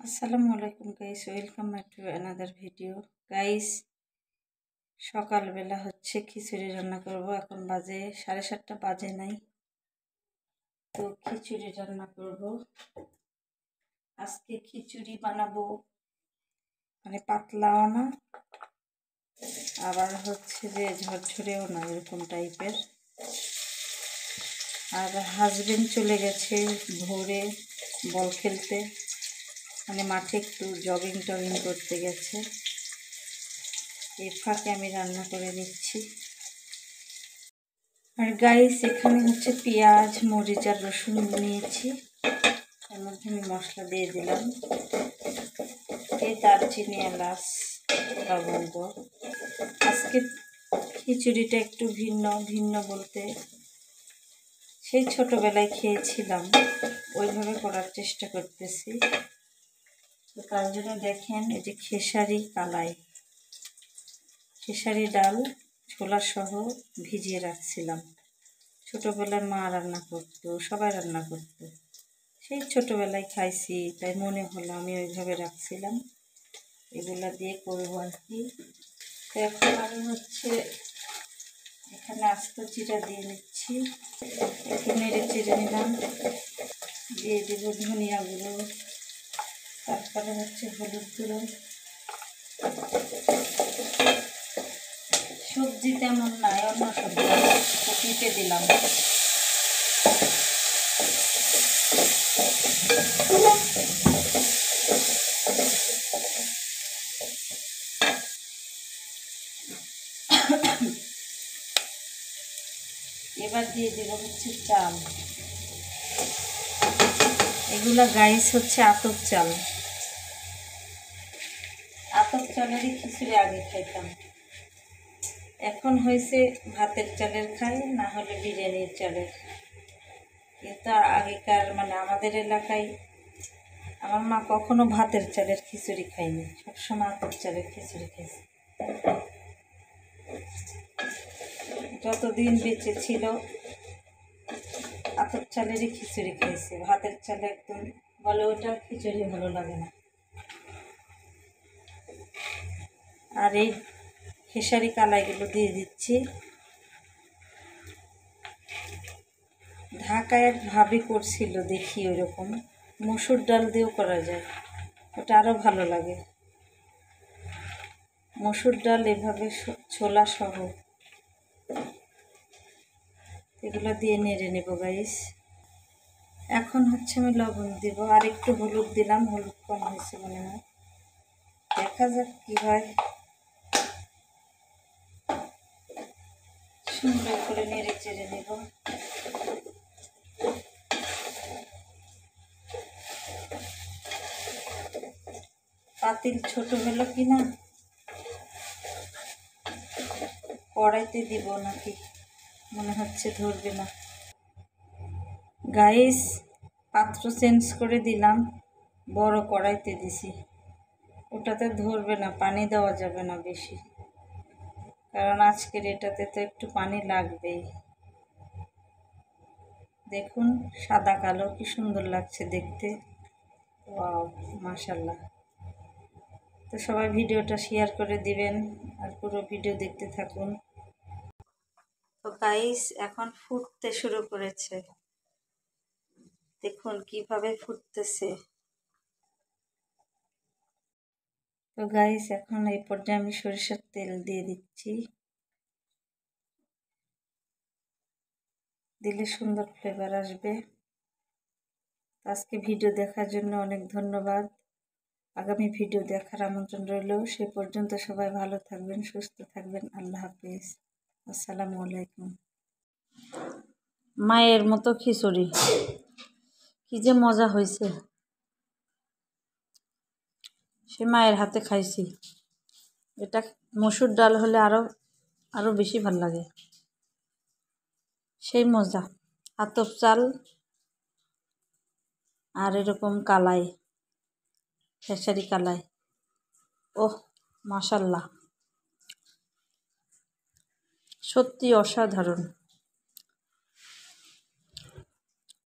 আসসালামু আলাইকুম guys, welcome back to another video. Guys, সকালবেলা হচ্ছে খিচুড়ি রান্না করব। এখন বাজে 7:30 বাজে নাই, তো খিচুড়ি রান্না করব। আজকে খিচুড়ি বানাবো, মানে পাতলাও না আবার হচ্ছে যে ঝরঝরেও না, এরকম টাইপের। আর হাজবেন্ড চলে গেছে ভোরে বল খেলতে, মানে মাঠে একটু জগিং টগিং করতে গেছে। এই ফাঁকে আমি রান্না করে নিচ্ছি। আর গাইস, এখানে হচ্ছে পেঁয়াজ, মরিচ আর রসুন নিয়েছি। এর মধ্যে আমি মশলা দিয়ে দিলাম, দারচিনি, এলাচ, লবঙ্গ। আজকে খিচুড়িটা একটু ভিন্ন বলতে সেই ছোটবেলায় খেয়েছিলাম, ওইভাবে করার চেষ্টা করতেছি। তো তার জন্য দেখেন, এই যে খেসারি ডাল ছোলা সহ ভিজিয়ে রাখছিলাম। ছোটবেলার মা রান্না করতো, সবাই রান্না করতো, সেই ছোটবেলায় খাইছি, তাই মনে হলো আমি ওইভাবে রাখছিলাম। এগুলা দিয়ে করবো আর কি। তো এখন আমি হচ্ছে এখানে আস্ত জিরা দিয়ে নিচ্ছি, একটু নেড়ে চেড়ে নিলাম। দিয়ে দেব ধনিয়া গুঁড়ো, তারপরে হচ্ছে হলুদ গুঁড়ো। সবজি তেমন নাই, অন্য সবজি কেটে দিলাম। এবার দিয়ে দেব হচ্ছে চাল। এগুলা গাইস হচ্ছে আতপ চালেরই খিচুড়ি আগে খাইতাম। এখন হয়েছে ভাতের চালের খাই, না হলে বিরিয়ানির চালের। কিন্তু আগেকার, মানে আমাদের এলাকায় আমার মা কখনো ভাতের চালের খিচুড়ি খায়নি, সবসময় আতপ চালের খিচুড়ি খাইছে। যতদিন বেঁচে ছিল আতপ চালেরই খিচুড়ি খাইছে। ভাতের চালে একদম বলে ওটা খিচুড়ি ভালো লাগে না। আর এই খেসারি কালাইগুলো দিয়ে দিচ্ছি। ঢাকায় এক ভাবি করছিল, দেখি ওইরকম মসুর ডাল দিয়েও করা যায়, ওটা আরও ভালো লাগে। মসুর ডাল এভাবে ছোলা সহ এগুলো দিয়ে নেড়ে নেব গাইস। এখন হচ্ছে আমি লবণ দেব, আর একটু হলুদ দিলাম, হলুদ কম হয়েছে মনে হয়, দেখা যাক কি হয়। সুন্দর করে নেড়ে চেড়ে নেব। পাতিল ছোট হলো কিনা, কড়াইতে দিব নাকি, মনে হচ্ছে ধরবে না। গাইস, পাত্র চেঞ্জ করে দিলাম, বড় কড়াইতে দিছি, ওটাতে ধরবে না, পানি দেওয়া যাবে না বেশি, কারণ আজকের এটাতে তো একটু পানি লাগবেই। দেখুন সাদা কালো কি সুন্দর লাগছে দেখতে, ওয়াও মাশাআল্লাহ। তো সবাই ভিডিওটা শেয়ার করে দিবেন আর পুরো ভিডিও দেখতে থাকুন। তো গাইস, এখন ফুটতে শুরু করেছে, দেখুন কিভাবে ফুটতেছে। তো গাইস, এখন এই পর্যায়ে আমি সরিষার তেল দিয়ে দিচ্ছি, দিলে সুন্দর ফ্লেভার আসবে। আজকে ভিডিও দেখার জন্য অনেক ধন্যবাদ। আগামী ভিডিও দেখার আমন্ত্রণ রইল। সে পর্যন্ত সবাই ভালো থাকবেন, সুস্থ থাকবেন। আল্লাহ হাফেজ, আসসালামু আলাইকুম। মায়ের মতো খিচুড়ি, কি যে মজা হয়েছে, সে মায়ের হাতে খাইছি। এটা মসুর ডাল হলে আরো বেশি ভালো লাগে, সেই মজা। আতপ চাল আর এরকম কালাই, খেসারি কালাই, ওহ মাশাআল্লাহ, সত্যি অসাধারণ।